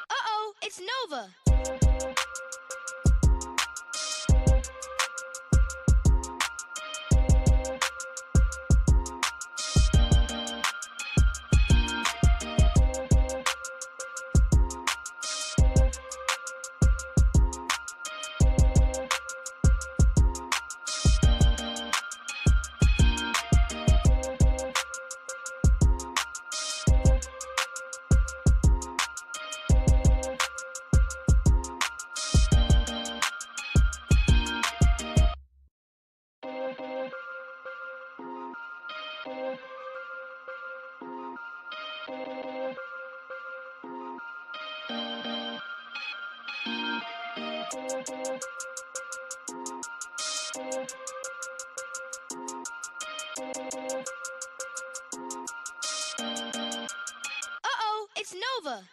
Uh-oh, it's Nova. Uh-oh, it's Nova.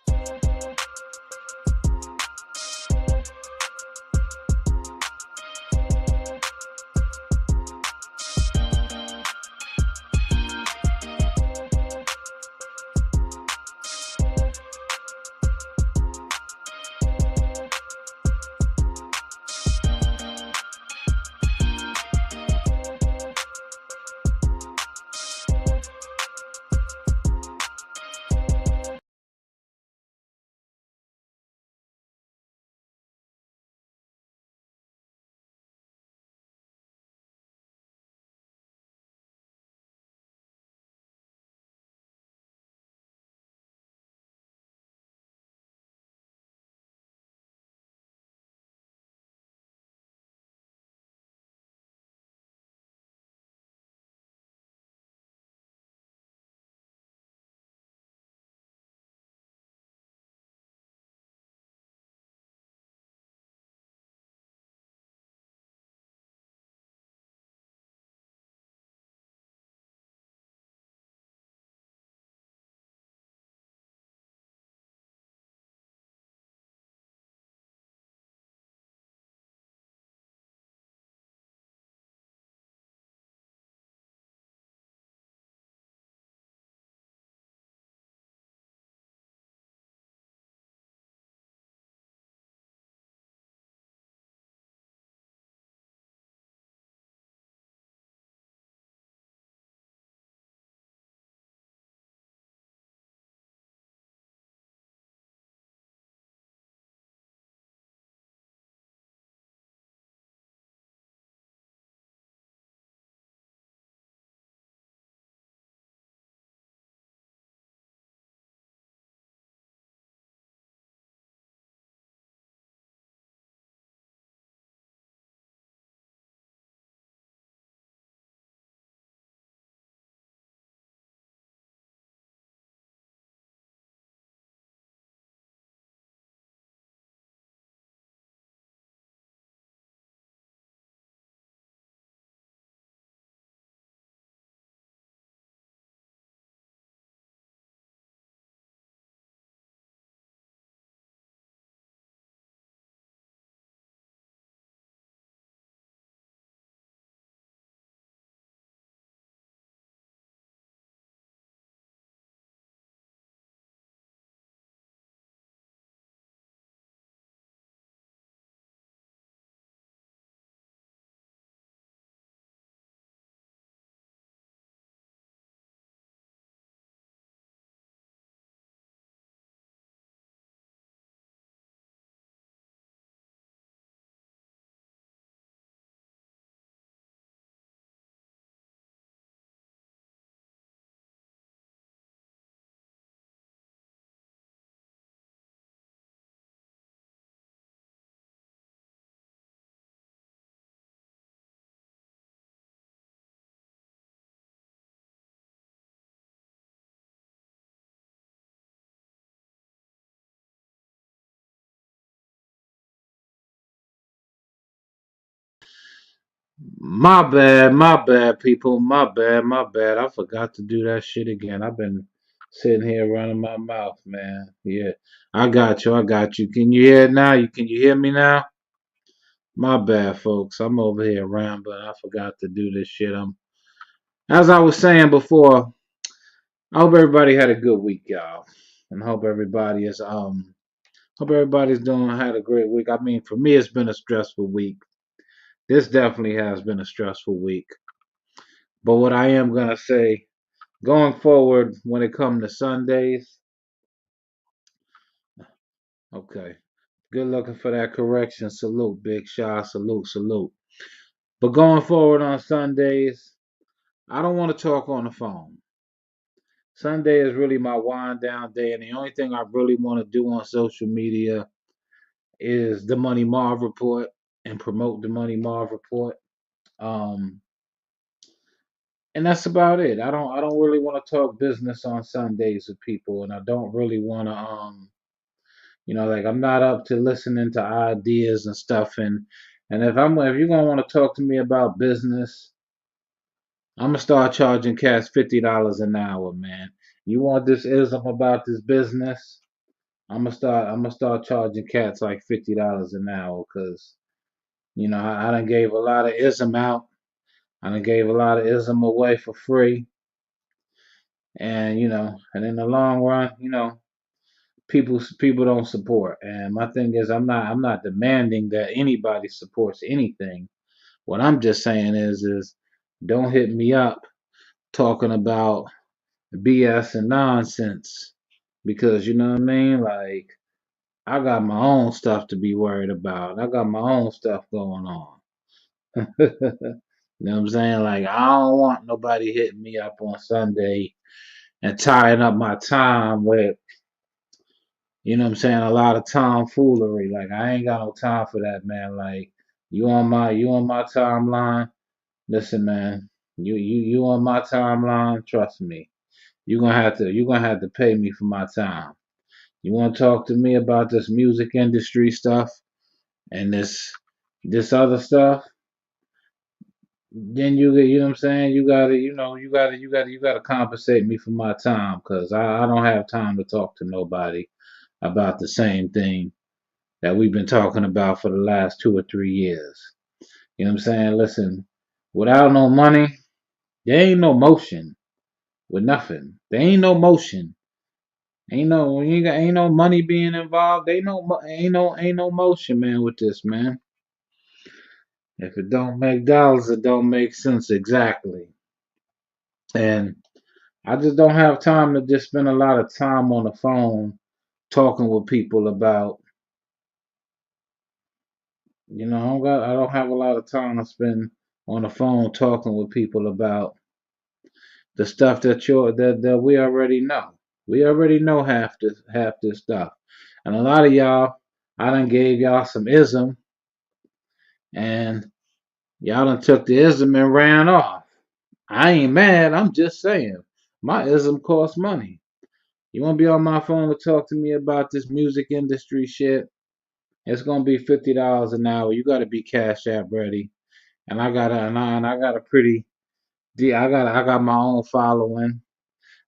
My bad, people. My bad. I forgot to do that shit again. I've been sitting here running my mouth, man. Yeah, I got you. Can you hear it now? Can you hear me now? My bad, folks. I'm over here rambling. I forgot to do this shit. as I was saying before, I hope everybody had a good week, y'all, and hope everybody's doing had a great week. I mean, for me, it's been a stressful week. This definitely has been a stressful week. But what I am gonna say, going forward, when it comes to Sundays, okay, good looking for that correction. Salute, Big Shot. Salute, salute. But going forward on Sundays, I don't want to talk on the phone. Sunday is really my wind down day, and the only thing I really want to do on social media is the Money Marv report and promote the Money Marv report. Um, and that's about it. I don't really want to talk business on Sundays with people, and I don't really want to like I'm not up to listening to ideas and stuff. And if you're gonna want to talk to me about business, I'm gonna start charging cats $50 an hour, man. You want this ism about this business? I'm gonna start charging cats like $50 an hour, cause I done gave a lot of ism out. I done gave a lot of ism away for free, and in the long run, people don't support. And my thing is, I'm not demanding that anybody supports anything. What I'm just saying is don't hit me up talking about BS and nonsense, because you know what I mean. Like, I got my own stuff to be worried about. I got my own stuff going on. You know what I'm saying? Like, I don't want nobody hitting me up on Sunday and tying up my time with, what I'm saying, a lot of tomfoolery. Like, I ain't got no time for that, man. Like, you on my timeline. Listen, man. You on my timeline. Trust me. You're gonna have to pay me for my time. You want to talk to me about this music industry stuff and this other stuff? Then you know what I'm saying? You gotta compensate me for my time, because I don't have time to talk to nobody about the same thing that we've been talking about for the last 2 or 3 years. You know what I'm saying? Listen, without no money, there ain't no motion with nothing. There ain't no motion. Ain't no money being involved. Ain't no motion, man, with this, man. If it don't make dollars, it don't make sense exactly. And I just don't have time to just spend a lot of time on the phone talking with people about, I don't have a lot of time to spend on the phone talking with people about the stuff that we already know. We already know half this stuff. And a lot of y'all, I done gave y'all some ism, and y'all done took the ism and ran off. I ain't mad, I'm just saying. My ism costs money. You wanna be on my phone to talk to me about this music industry shit? It's gonna be $50 an hour. You gotta be Cash App ready. And I got a pretty I got my own following.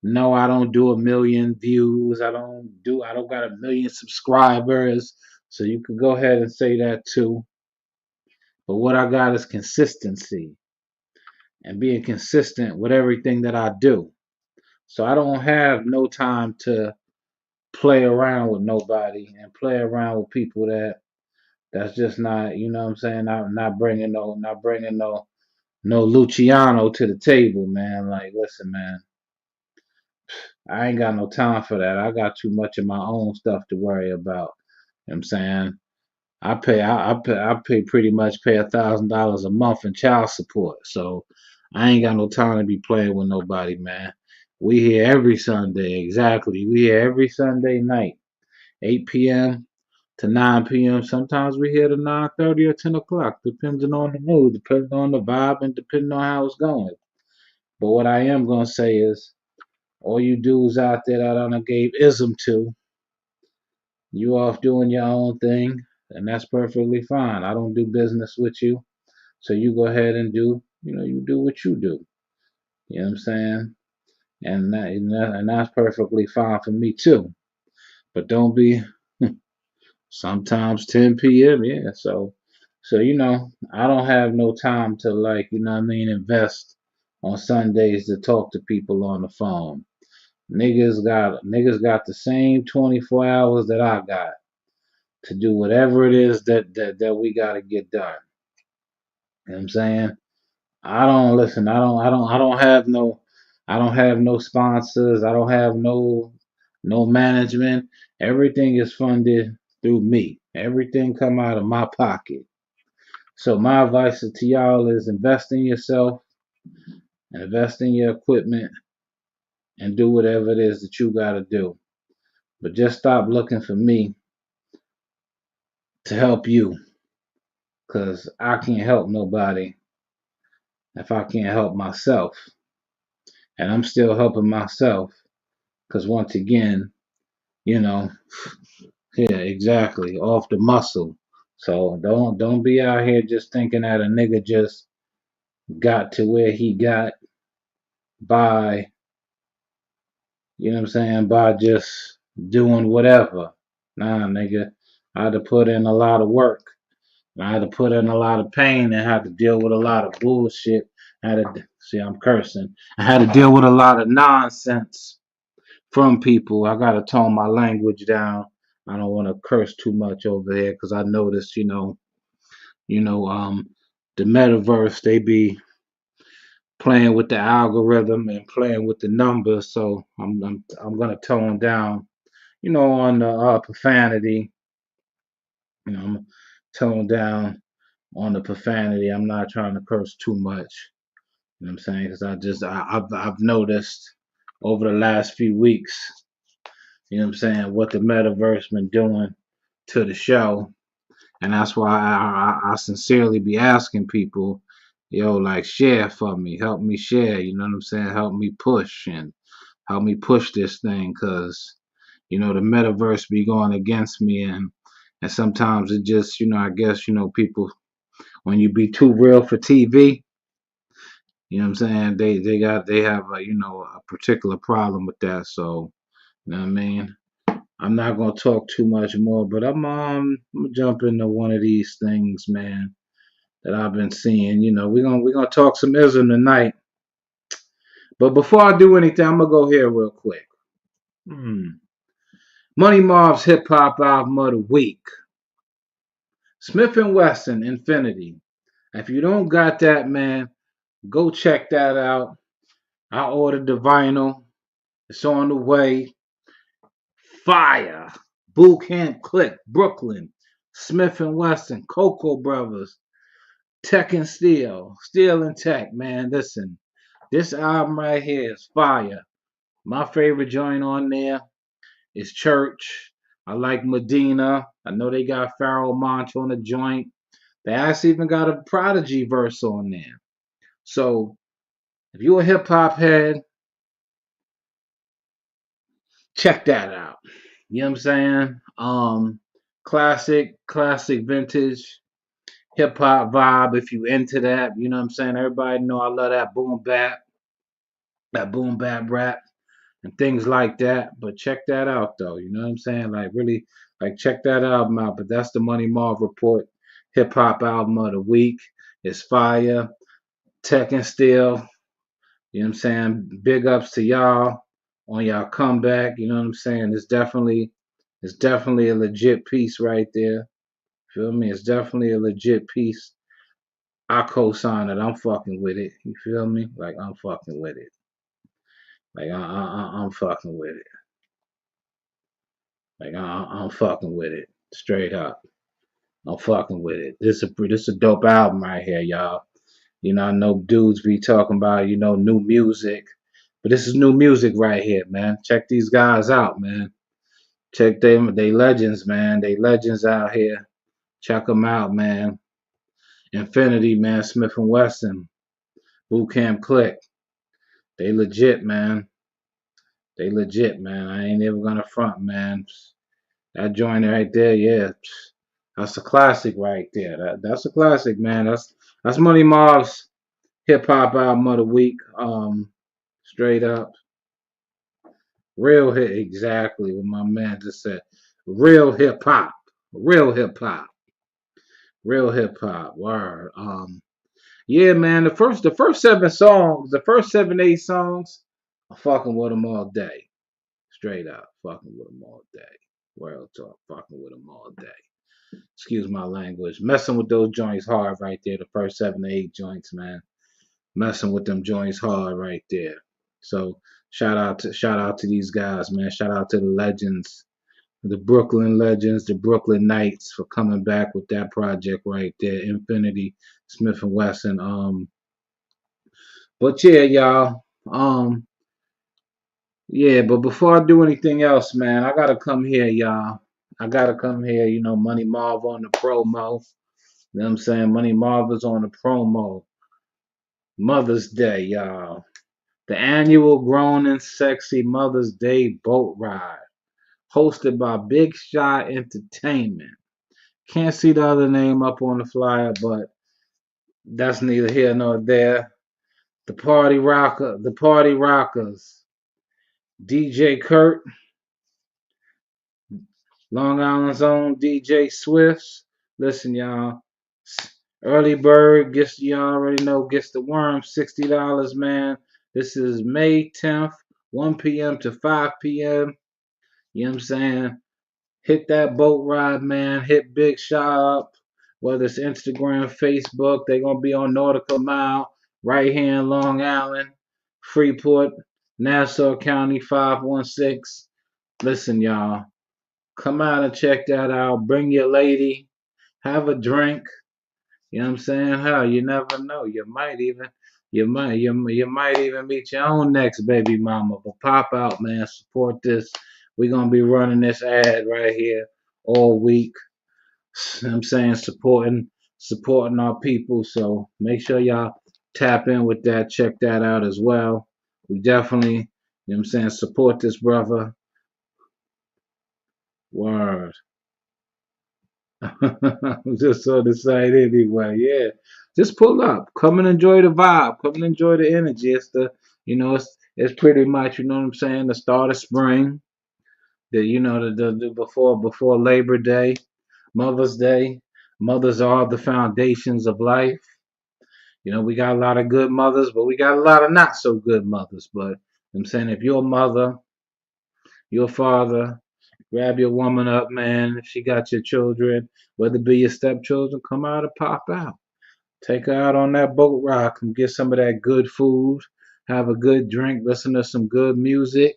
No, I don't do a million views. I don't got a million subscribers. So you can go ahead and say that too. But what I got is consistency and being consistent with everything that I do. So I don't have no time to play around with nobody and play around with people that's just not, what I'm saying, not bringing no Luciano to the table, man. Like, listen, man, I ain't got no time for that. I got too much of my own stuff to worry about. You know what I'm saying? I pretty much pay $1,000 a month in child support. So I ain't got no time to be playing with nobody, man. We here every Sunday, exactly. We here every Sunday night, 8 p.m. to 9 p.m. Sometimes we here to 9:30 or 10 o'clock, depending on the mood, depending on the vibe, and depending on how it's going. But what I am gonna say is, all you dudes out there that I done gave ism to, you off doing your own thing, and that's perfectly fine. I don't do business with you, so you go ahead and you do what you do. You know what I'm saying? And that's perfectly fine for me too. But don't be sometimes 10 p.m. Yeah, so I don't have no time to, like, invest on Sundays to talk to people on the phone. Niggas got the same 24 hours that I got to do whatever it is that we got to get done. You know what I'm saying? I don't listen. I don't have no sponsors. I don't have no management. Everything is funded through me. Everything come out of my pocket. So my advice to y'all is invest in yourself, invest in your equipment, and do whatever it is that you got to do. But just stop looking for me to help you, cause I can't help nobody if I can't help myself, and I'm still helping myself. Cause once again, you know, yeah, exactly, off the muscle. So don't be out here just thinking that a nigga just got to where he got by, you know what I'm saying, by just doing whatever. Nah, nigga, I had to put in a lot of work. I had to put in a lot of pain and had to deal with a lot of bullshit. I had to see, I'm cursing. I had to deal with a lot of nonsense from people. I gotta tone my language down. I don't want to curse too much over here because I noticed, the metaverse they be playing with the algorithm and playing with the numbers. So I'm gonna tone down, on the profanity. I'm tone down on the profanity. I'm not trying to curse too much. You know what I'm saying? Because I've noticed over the last few weeks, you know what I'm saying, what the metaverse been doing to the show. And that's why I sincerely be asking people, yo, like share for me, help me share, you know what I'm saying? Help me push and help me push this thing because, the metaverse be going against me and sometimes it just, I guess, people when you be too real for TV, you know what I'm saying? They have a particular problem with that. So, you know what I mean? I'm not gonna talk too much more, but I'm gonna jump into one of these things, man, that I've been seeing. We're gonna talk some ism tonight. But before I do anything, I'm gonna go here real quick. Money Marv's hip hop album of the week. Smith and Wesson Infinity. If you don't got that, man, go check that out. I ordered the vinyl. It's on the way. Fire. Boot Camp Click, Brooklyn. Smith and Wesson, Cocoa Brothers, Tech and Steel, Steel and Tech, man. Listen, this album right here is fire. My favorite joint on there is Church. I like Medina. I know they got Pharaoh Monch on the joint. They actually even got a Prodigy verse on there. So if you're a hip hop head, check that out. You know what I'm saying? Classic vintage hip hop vibe if you into that. You know what I'm saying? Everybody know I love that boom bap rap and things like that. But check that out though. You know what I'm saying? Like really, like check that album out. But that's the Money Marv Report hip hop album of the week. It's fire. Tech and Steel. You know what I'm saying? Big ups to y'all on y'all comeback. You know what I'm saying? It's definitely a legit piece right there. Feel me? It's definitely a legit piece. I co-sign it. I'm fucking with it. You feel me? Like I'm fucking with it. Like I'm fucking with it. Like I'm fucking with it. Straight up. I'm fucking with it. This a dope album right here, y'all. I know dudes be talking about, new music. But this is new music right here, man. Check these guys out, man. Check them. They legends, man. They legends out here. Check them out, man. Infinity, man. Smith and Wesson. Boot Camp Click. They legit, man. They legit, man. I ain't ever gonna front, man. That joint right there, yeah. That's a classic right there. That's a classic, man. That's Money Marv's hip hop album of the week. Straight up. Real hit, exactly what my man just said. Real hip hop. Real hip hop. Real hip hop. Word. Yeah, man. The first 7, 8 songs, I'm fucking with them all day. Straight up, fucking with them all day. World talk, fucking with them all day. Excuse my language. Messing with those joints hard right there. The first 7 to 8 joints, man. Messing with them joints hard right there. So shout out to these guys, man. Shout out to the legends, the Brooklyn Legends, the Brooklyn Knights for coming back with that project right there, Infinity Smith and Wesson. But yeah, y'all. Yeah, but before I do anything else, man, I gotta come here, y'all. I gotta come here. Money Marv on the promo. You know what I'm saying? Money Marv is on the promo. Mother's Day, y'all. The annual Grown and Sexy Mother's Day boat ride, hosted by Big Shot Entertainment. Can't see the other name up on the flyer, but that's neither here nor there. The Party Rockers, DJ Kurt, Long Island's own DJ Swifts. Listen, y'all. Early bird gets, you already know, gets the worm. $60, man. This is May 10th, 1 p.m. to 5 p.m. You know what I'm saying? Hit that boat ride, man. Hit Big Shot up. Whether it's Instagram, Facebook, they're going to be on Nautical Mile, right here in Long Island, Freeport, Nassau County 516. Listen, y'all. Come out and check that out. Bring your lady. Have a drink. You know what I'm saying? Hell, you never know. You might even meet your own next baby mama. But pop out, man. Support this. We're gonna be running this ad right here all week. You know what I'm saying? Supporting our people. So make sure y'all tap in with that. Check that out as well. We definitely, you know what I'm saying, support this brother. Word. I'm just on the side anyway. Yeah, just pull up. Come and enjoy the vibe. Come and enjoy the energy. It's pretty much, you know what I'm saying, the start of spring. The before Labor Day, Mother's Day. Mothers are the foundations of life. We got a lot of good mothers, but we got a lot of not so good mothers. But I'm saying, if your mother, your father, grab your woman up, man. If she got your children, whether it be your stepchildren, come out and pop out. Take her out on that boat ride. Come get some of that good food. Have a good drink. Listen to some good music.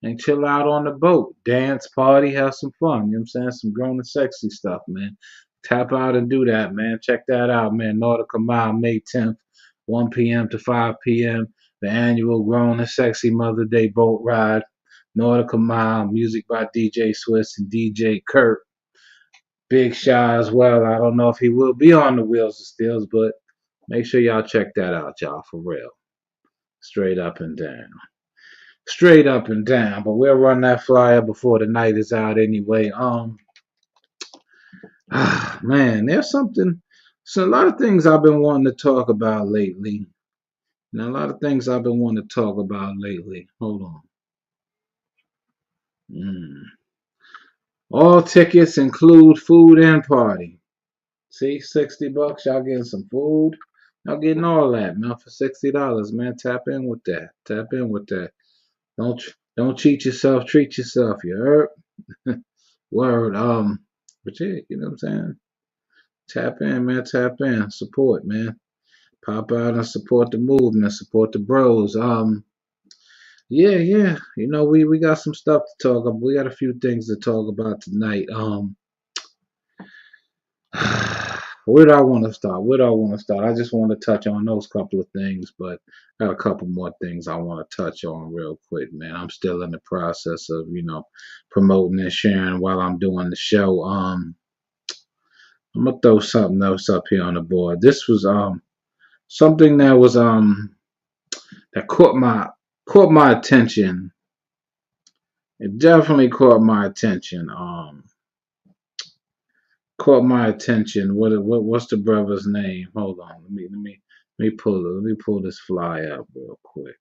And chill out on the boat. Dance, party, have some fun. You know what I'm saying? Some grown and sexy stuff, man. Tap out and do that, man. Check that out, man. Nautical Mile, May 10th, 1 p.m. to 5 p.m. The annual Grown and Sexy Mother Day boat ride. Nautical Mile, music by DJ Swiss and DJ Kurt. Big Shy as well. I don't know if he will be on the Wheels of Steels, but make sure y'all check that out, y'all, for real. Straight up and down. Straight up and down. But we'll run that flyer before the night is out anyway. Man, there's something. So a lot of things I've been wanting to talk about lately. Now, a lot of things I've been wanting to talk about lately. Hold on. All tickets include food and party. See, $60, y'all getting some food. Y'all getting all that, man, for $60, man. Tap in with that. Tap in with that. Don't cheat yourself. Treat yourself. You heard? Word. But yeah, you know what I'm saying. Tap in, man. Tap in. Support, man. Pop out and support the movement. Support the bros. Yeah, yeah. We got some stuff to talk about. We got a few things to talk about tonight. Where do I want to start? Where do I want to start? I just want to touch on those couple of things, but I got a couple more things I want to touch on real quick, man. I'm still in the process of, promoting and sharing while I'm doing the show. I'm gonna throw something else up here on the board. This was something that was that caught my attention. It definitely caught my attention. Caught my attention. What's the brother's name? Hold on. Let me pull this fly up real quick.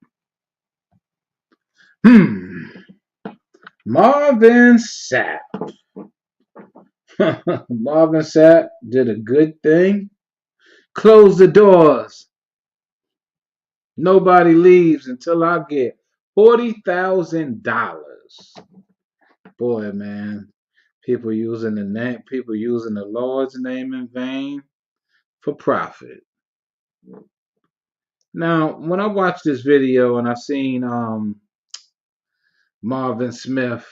Marvin Sapp. Marvin Sapp did a good thing. Close the doors. Nobody leaves until I get $40,000. Boy, man, people using the Lord's name in vain for profit. Now, when I watched this video and I seen Marvin Smith,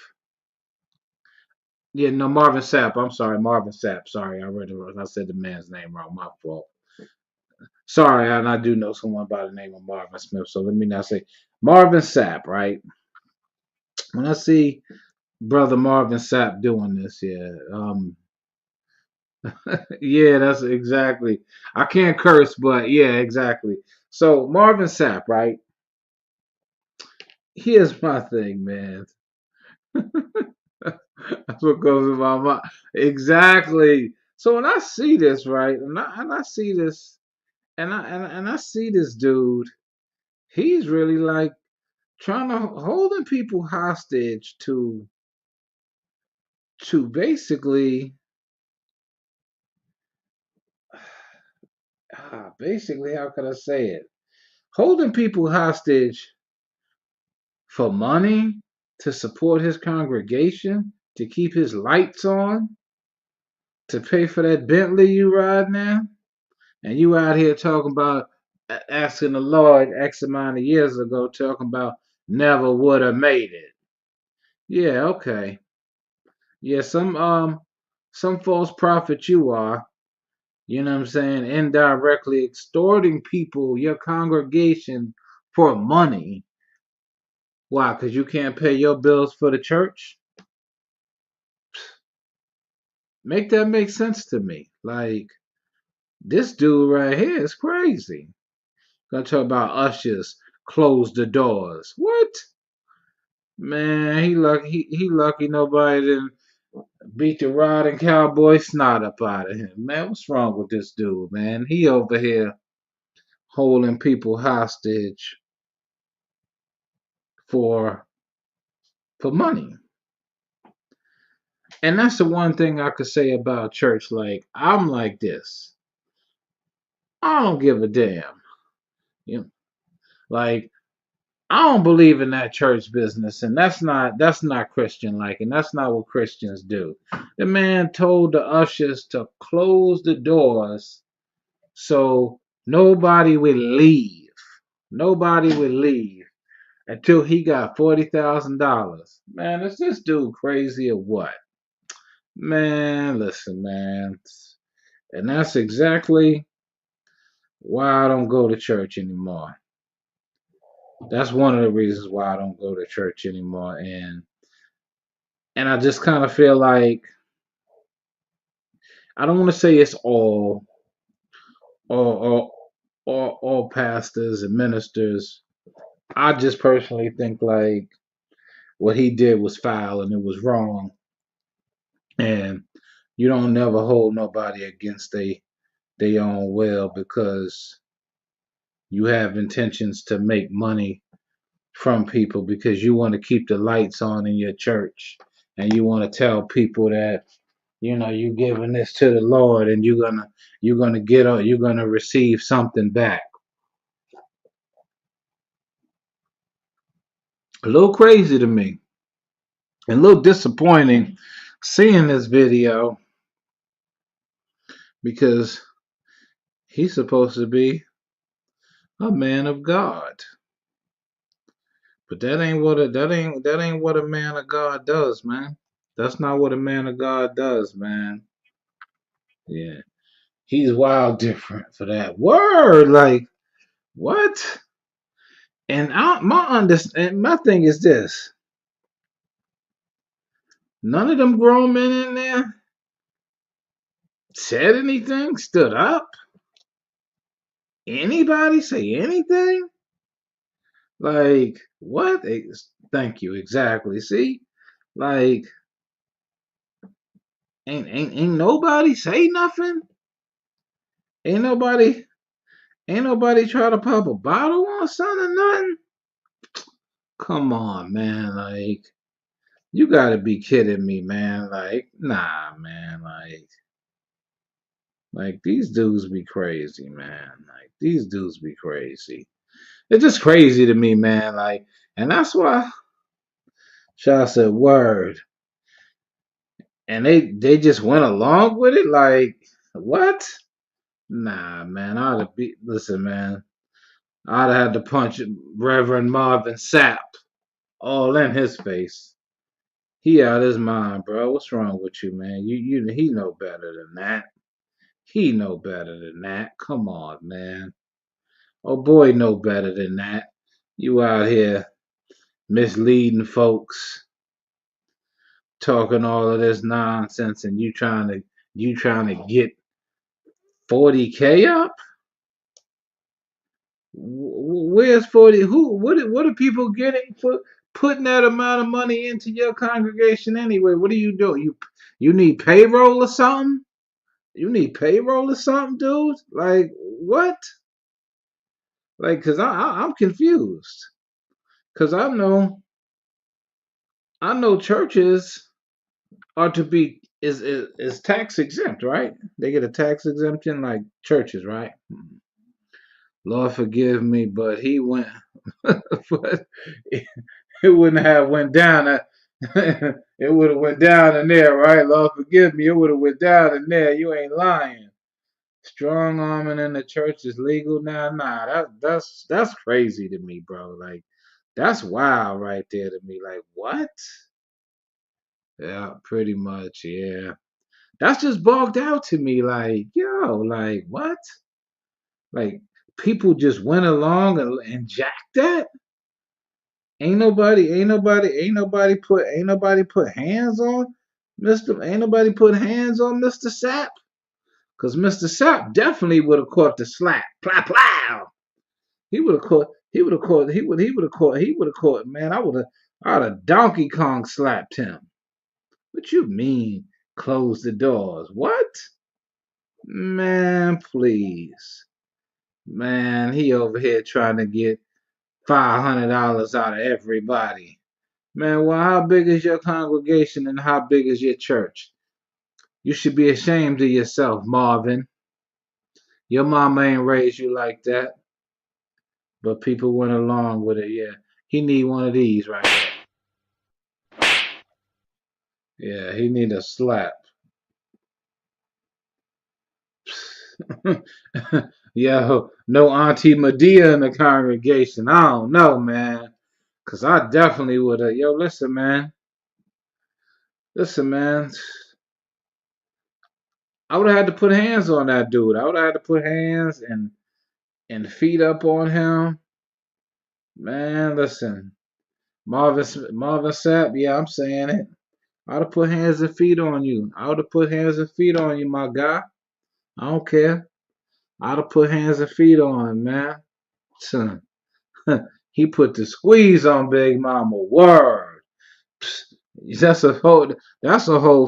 yeah, no, Marvin Sapp. I'm sorry, Marvin Sapp. Sorry, I read it wrong. I said the man's name wrong. My fault. Sorry, and I do know someone by the name of Marvin Smith, so let me not say Marvin Sapp, right? When I see brother Marvin Sapp doing this, yeah, yeah, that's exactly. I can't curse, but yeah, exactly. So Marvin Sapp, right? Here's my thing, man. That's what goes in my mind. Exactly. So when I see this, right, and I see this, and I see this dude, he's really like trying to holding people hostage to basically basically how could I say it? Holding people hostage for money to support his congregation, to keep his lights on, to pay for that Bentley you ride now, and you out here talking about asking the Lord X amount of years ago, talking about never would have made it. Yeah, okay. Yeah, some false prophet you are. You know what I'm saying? Indirectly extorting people, your congregation, for money. Why? Because you can't pay your bills for the church? Make that make sense to me. Like, this dude right here is crazy. Gonna talk about ushers, close the doors. What? Man, he lucky nobody didn't beat the rod and cowboy snot up out of him. Man, what's wrong with this dude, man? He over here holding people hostage for money. And that's the one thing I could say about church. Like, I'm like this. I don't give a damn. You know, like, I don't believe in that church business, and that's not Christian like, and that's not what Christians do. The man told the ushers to close the doors so nobody would leave. Nobody would leave until he got $40,000. Man, is this dude crazy or what? Man, listen, man. And that's exactly why I don't go to church anymore. That's one of the reasons why I don't go to church anymore. And I just kind of feel like I don't want to say it's all all pastors and ministers. I just personally think like what he did was foul and it was wrong. And you don't never hold nobody against they own will because you have intentions to make money from people because you want to keep the lights on in your church and you want to tell people that you giving this to the Lord and you're gonna receive something back. A little crazy to me and a little disappointing seeing this video because he's supposed to be a man of God. But that ain't what a man of God does, man. That's not what a man of God does, man. Yeah. He's wild different for that. Word, like what? And my thing is this: none of them grown men in there said anything, stood up. Anybody say anything? Like what? Thank you, exactly. See, like ain't nobody say nothing. Ain't nobody ain't nobody try to pop a bottle on son or nothing. Come on, man. Like you gotta be kidding me, man. Like, nah, man. Like, Like these dudes be crazy, man. Like these dudes be crazy. It's just crazy to me, man. Like, and that's why Shaw said word, and they just went along with it. Like what? Nah, man. I'd have be listen, man. I'd have had to punch Reverend Marvin Sapp all in his face. He out his mind, bro. What's wrong with you, man? He know better than that. He know better than that. Come on, man. Oh boy, know better than that. You out here misleading folks, talking all of this nonsense, and you trying to get 40K up? Where's 40? What are people getting for putting that amount of money into your congregation anyway? What are you doing? You need payroll or something? You need payroll or something, dude? Like what? Like, cause I'm confused. Cause I know churches are to be is tax exempt, right? They get a tax exemption like churches, right? Lord forgive me, but he went, but it wouldn't have went down. It would have went down in there, right? Lord forgive me, it would have went down in there. You ain't lying. Strong arming in the church is legal now. Nah, that's crazy to me, bro. Like that's wild right there to me. Like what? Yeah, pretty much. Yeah, that's just bugged out to me. Like yo, like what? Like people just went along and jacked that. Ain't nobody hands on Mister. Ain't nobody put hands on Mister Sapp. Cause Mister Sapp definitely would have caught the slap. Plow plow. He would have caught. He would have caught. He would have caught. He would have caught. Man, I'd have Donkey Kong slapped him. What you mean? Close the doors? What? Man, please. Man, he over here trying to get $500 out of everybody. Man, well, how big is your congregation and how big is your church? You should be ashamed of yourself, Marvin. Your mama ain't raised you like that, but people went along with it. Yeah, he need one of these right here. Yeah, he need a slap. Yo, no Auntie Medea in the congregation. I don't know, man. Cause I definitely would have. Yo, listen, man. Listen, man. I would have had to put hands on that dude. I would have had to put hands and feet up on him. Man, listen. Marvin Sapp, yeah, I'm saying it. I would have put hands and feet on you. I would have put hands and feet on you, my guy. I don't care. I'd have put hands and feet on him, man. Son. He put the squeeze on Big Mama. Word. That's a whole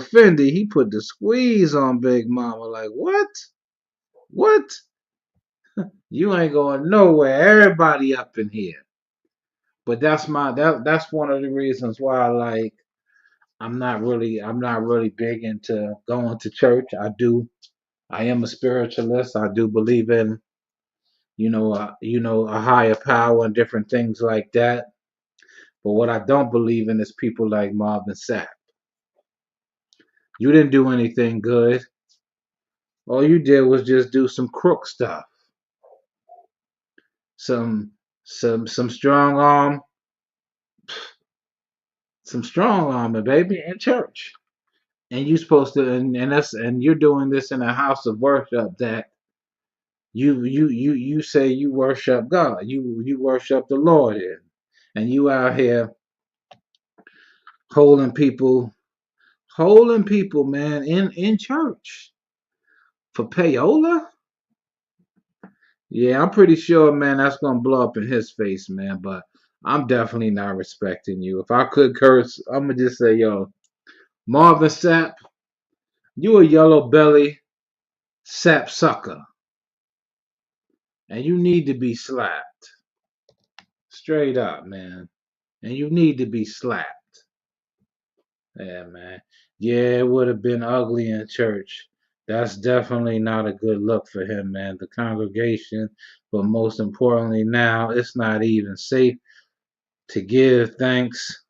Fendi. He put the squeeze on Big Mama. Like what? What? You ain't going nowhere. Everybody up in here. But that's one of the reasons why I'm not really big into going to church. I am a spiritualist. I do believe in a higher power and different things like that. But what I don't believe in is people like Marvin Sapp. You didn't do anything good. All you did was just do some crook stuff, some some strong arming, baby, in church. And you supposed to, and you're doing this in a house of worship that you say you worship God, you worship the Lord in, and you out here holding people, man, in church for payola. Yeah, I'm pretty sure, man, that's gonna blow up in his face, man. But I'm definitely not respecting you. If I could curse, I'm gonna just say, yo, Marvin Sapp, you a yellow belly sap sucker, and you need to be slapped straight up, man. And you need to be slapped. Yeah, man. Yeah, it would have been ugly in church. That's definitely not a good look for him, man. The congregation, but most importantly now, it's not even safe to give thanks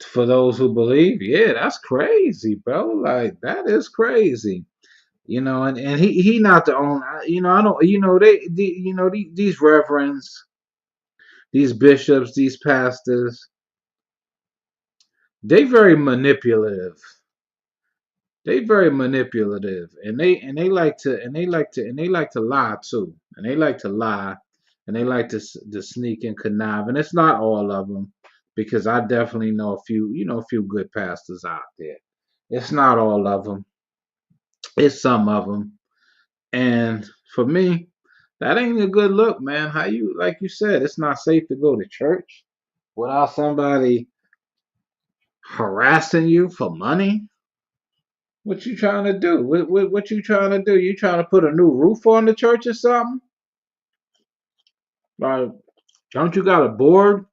for those who believe. Yeah, that's crazy, bro. Like that is crazy. And he not the only. I don't. These reverends, these bishops, these pastors, they very manipulative. They very manipulative, and they like to lie too, and they like to lie, and they like to sneak and connive, and it's not all of them, because I definitely know a few good pastors out there. It's not all of them. It's some of them, and for me, that ain't a good look, man. How you like you said, it's not safe to go to church without somebody harassing you for money. What you trying to do? What you trying to do? You trying to put a new roof on the church or something? Like, don't you got a board?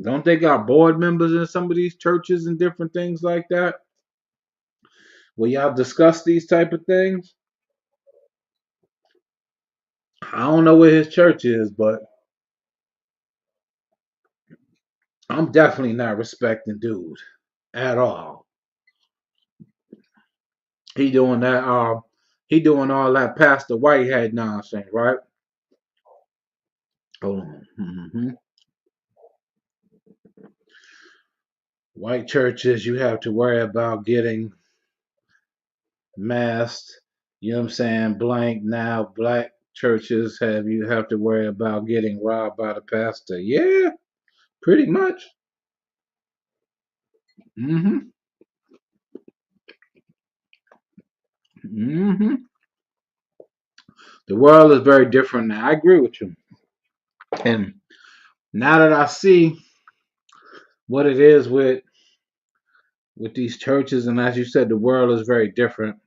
Don't they got board members in some of these churches and different things like that? Will y'all discuss these type of things? I don't know where his church is, but I'm definitely not respecting dude at all. He doing that. He doing all that Pastor Whitehead nonsense, right? Hold on. White churches, you have to worry about getting masked. You know what I'm saying? Blank now. Black churches have to worry about getting robbed by the pastor. Yeah, pretty much. hmm hmm The world is very different now. I agree with you. And now that I see what it is with these churches, and as you said, the world is very different.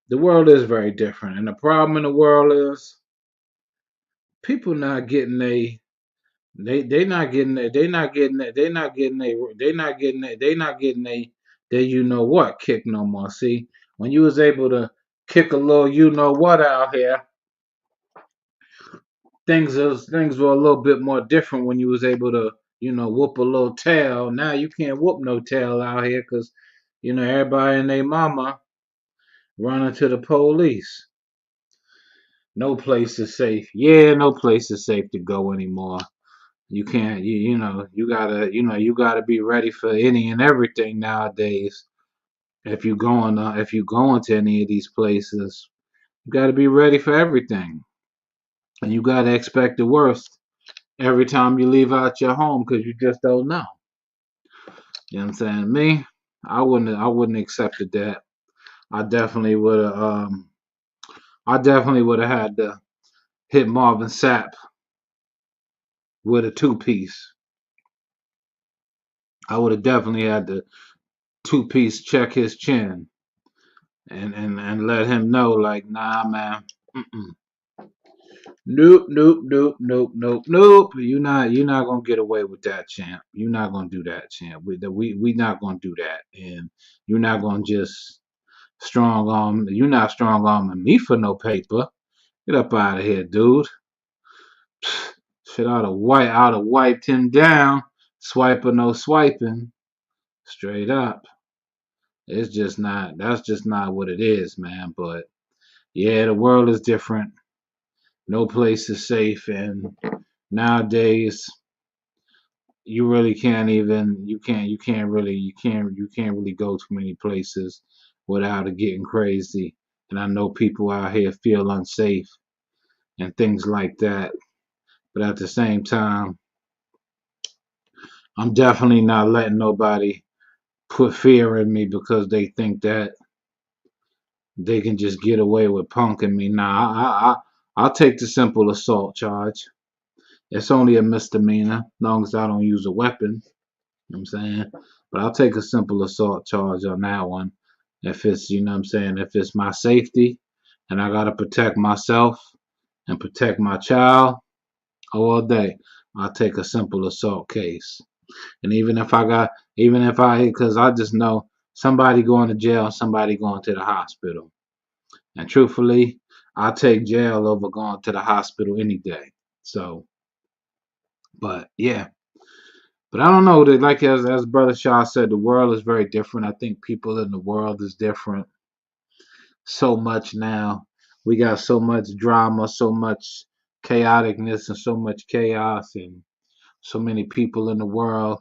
The world is very different, and the problem in the world is people not getting they not getting it. They not getting it. They not getting it. They not getting it. They not getting they you know what kick no more. See, when you was able to kick a little you know what out here, things were a little bit more different when you was able to whoop a little tail. Now you can't whoop no tail out here because everybody and their mama running to the police. No place is safe. Yeah, no place is safe to go anymore. You can't, you gotta be ready for any and everything nowadays. If you going to any of these places, you gotta be ready for everything, and you gotta expect the worst every time you leave out your home because you just don't know. You know what I'm saying? Me, I wouldn't accepted that. I definitely would have, I definitely would have had to hit Marvin Sapp with a two piece. I would have definitely had to two piece check his chin and let him know like, nah, man. Mm-mm. Nope, nope, nope, nope, nope, nope. You're not gonna get away with that, champ. You're not gonna do that, champ. We not gonna do that, and you're not gonna just strong arm. You're not strong arming me for no paper. Get up out of here, dude. Shit, I'd have wiped him down. Swipe or no swiping, straight up. It's just not. That's just not what it is, man. But yeah, the world is different. No place is safe, and nowadays you really can't even you can't really go to many places without it getting crazy. And I know people out here feel unsafe and things like that. But at the same time, I'm definitely not letting nobody put fear in me because they think that they can just get away with punking me. Nah, I'll take the simple assault charge. It's only a misdemeanor, as long as I don't use a weapon. You know what I'm saying? But I'll take a simple assault charge on that one. If it's, you know what I'm saying, if it's my safety and I gotta protect myself and protect my child all day, I'll take a simple assault case. And even if I, because I just know somebody going to jail, somebody going to the hospital. And truthfully, I'll take jail over going to the hospital any day. So, but yeah. But I don't know that, like as Brother Shaw said, the world is very different. I think people in the world is different so much now. We got so much drama, so much chaoticness, and so much chaos, and so many people in the world.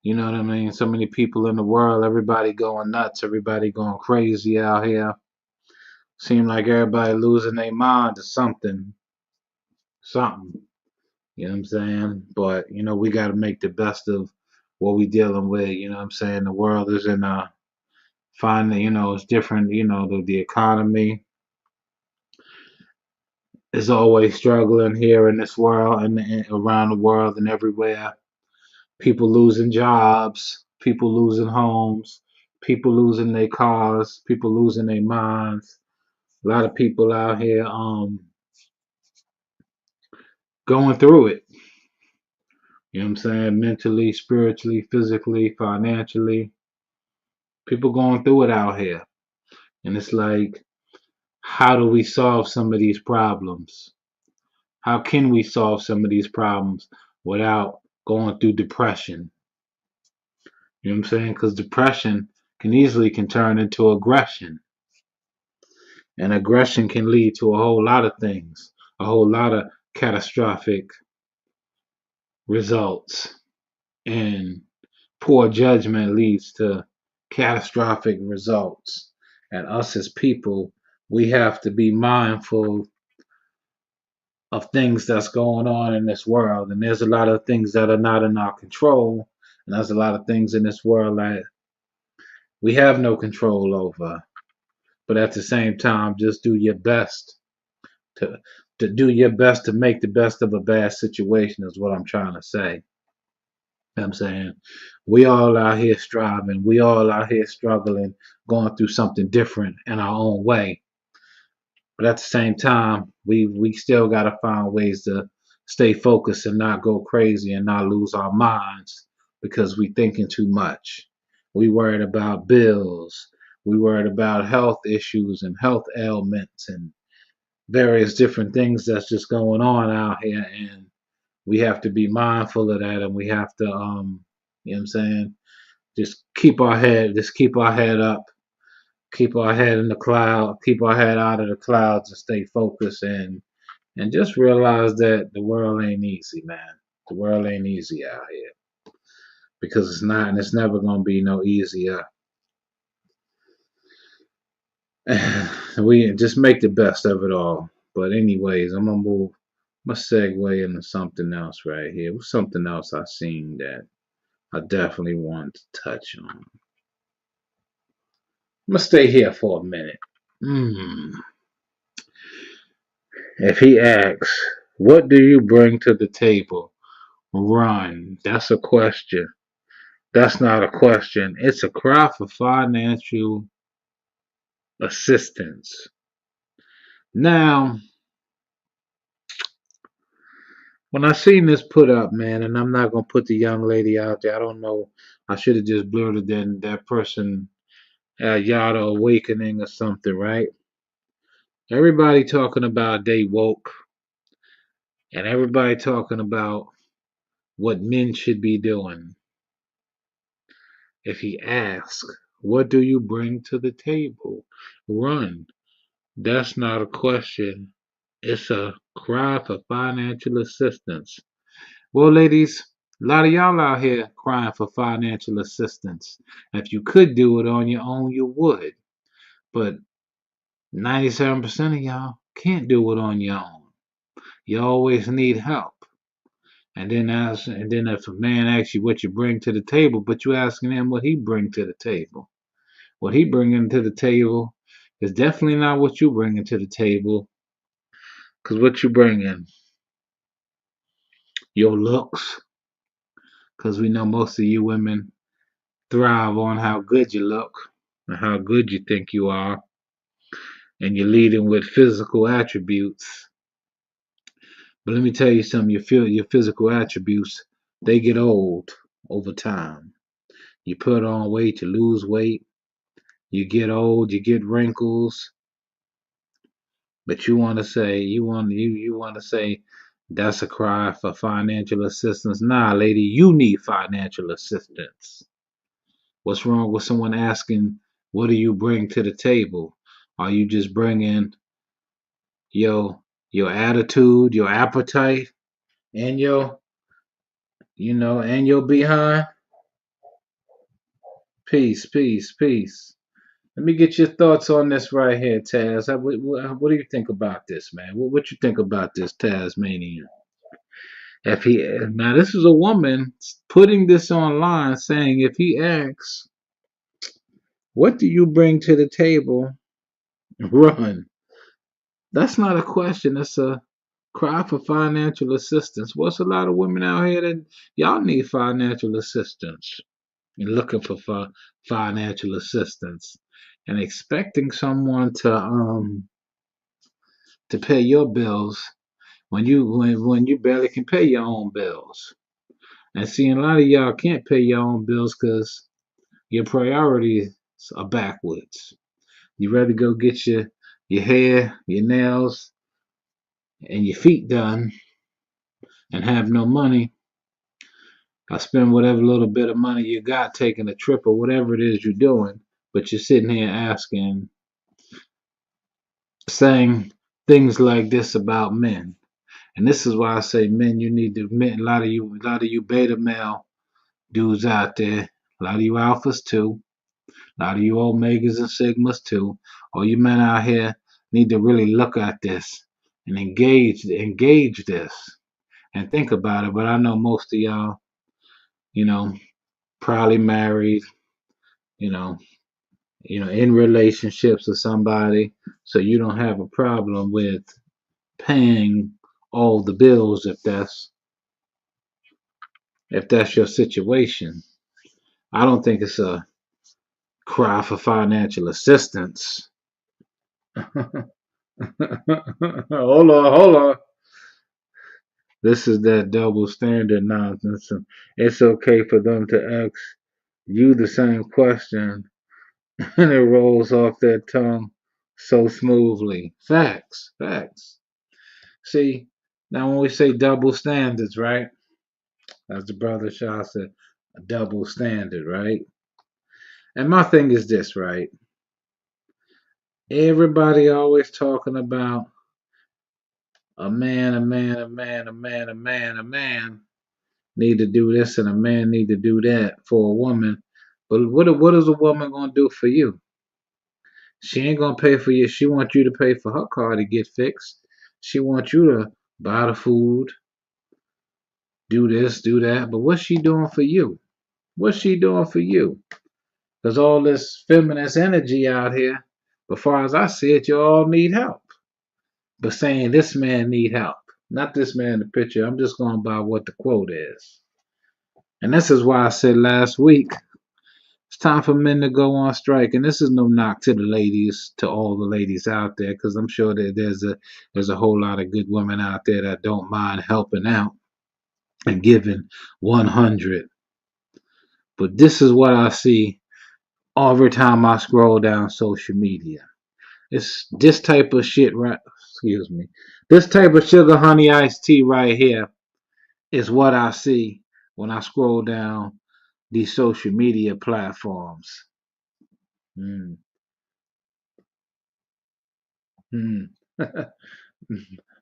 You know what I mean? So many people in the world. Everybody going nuts. Everybody going crazy out here. Seem like everybody losing their mind to something, something. You know what I'm saying? But we got to make the best of what we dealing with. You know what I'm saying? The world is in a finding. It's different. The economy is always struggling here in this world and around the world and everywhere. People losing jobs, people losing homes, people losing their cars, people losing their minds. A lot of people out here going through it. You know what I'm saying? Mentally, spiritually, physically, financially. People going through it out here. And it's like, how do we solve some of these problems? How can we solve some of these problems without going through depression? You know what I'm saying? Because depression can turn into aggression. And aggression can lead to a whole lot of things, a whole lot of catastrophic results. And poor judgment leads to catastrophic results. And us as people, we have to be mindful of things that's going on in this world. And there's a lot of things that are not in our control. And there's a lot of things in this world that we have no control over. But at the same time, just do your best to do your best to make the best of a bad situation is what I'm trying to say. You know what I'm saying? We all out here striving. We all out here struggling, going through something different in our own way. But at the same time, we still got to find ways to stay focused and not go crazy and not lose our minds because we thinking too much. We worried about bills. We worried about health issues and health ailments and various different things that's just going on out here, and we have to be mindful of that, and we have to you know what I'm saying, just keep our head up, keep our head in the cloud, keep our head out of the clouds and stay focused, and just realize that the world ain't easy, man. The world ain't easy out here because it's not, and it's never gonna be no easier. We just make the best of it all. But anyways, I'm gonna segue into something else right here. What's something else I seen that I definitely want to touch on? I'm gonna stay here for a minute. Hmm. If he asks, what do you bring to the table? Run. That's a question. That's not a question. It's a cry for financial assistance. Now, when I seen this put up, man, and I'm not gonna put the young lady out there. I don't know. I should have just blurted in that person Yada Awakening or something, right? Everybody talking about they woke, and everybody talking about what men should be doing. If he asks, what do you bring to the table? Run. That's not a question. It's a cry for financial assistance. Well, ladies, a lot of y'all out here crying for financial assistance. If you could do it on your own, you would. But 97% of y'all can't do it on your own. You always need help. And then if a man asks you what you bring to the table, but you asking him what he bring to the table. What he bringing to the table is definitely not what you bringing to the table. Cause what you bringing, your looks. Cause we know most of you women thrive on how good you look and how good you think you are, and you're leading with physical attributes. But let me tell you something, your physical attributes they get old over time. You put on weight, you lose weight, you get old, you get wrinkles, but you want to say that's a cry for financial assistance. Nah, lady, you need financial assistance. What's wrong with someone asking, what do you bring to the table? Are you just bringing your your attitude, your appetite, and your behind? Peace, peace, peace. Let me get your thoughts on this right here, Taz. What do you think about this, man? What you think about this, Tasmanian? If he Now, this is a woman putting this online, saying if he asks, "What do you bring to the table?" Run. That's not a question. It's a cry for financial assistance. What's a lot of women out here that y'all need financial assistance? You're looking for financial assistance and expecting someone to pay your bills when you barely can pay your own bills. And seeing a lot of y'all can't pay your own bills because your priorities are backwards. You rather go get your hair, your nails, and your feet done and have no money. I spend whatever little bit of money you got taking a trip or whatever it is you're doing, but you're sitting here saying things like this about men. And this is why I say men, you need to admit a lot of you beta male dudes out there, a lot of you alphas too, a lot of you omegas and sigmas too. All you men out here need to really look at this and engage this and think about it. But I know most of y'all, you know, probably married, you know, in relationships with somebody, so you don't have a problem with paying all the bills if that's your situation. I don't think it's a cry for financial assistance. Hold on. This is that double standard nonsense. It's okay for them to ask you the same question and it rolls off their tongue so smoothly. Facts, facts. See, now when we say double standards, right? As the brother Shah said, a double standard, right? And my thing is this, right? Everybody always talking about a man, a man, a man, a man, a man, a man need to do this and a man need to do that for a woman. But what is a woman gonna do for you? She ain't gonna pay for you. She wants you to pay for her car to get fixed. She wants you to buy the food, do this, do that. But what's she doing for you? What's she doing for you? There's all this feminist energy out here. But far as I see it, you all need help. But saying this man need help, not this man in the picture. I'm just going by what the quote is. And this is why I said last week, it's time for men to go on strike. And this is no knock to the ladies, to all the ladies out there, because I'm sure that there's a whole lot of good women out there that don't mind helping out and giving 100. But this is what I see every time I scroll down social media. It's this type of shit, right? Excuse me. This type of sugar honey iced tea right here is what I see when I scroll down these social media platforms. Mm, mm.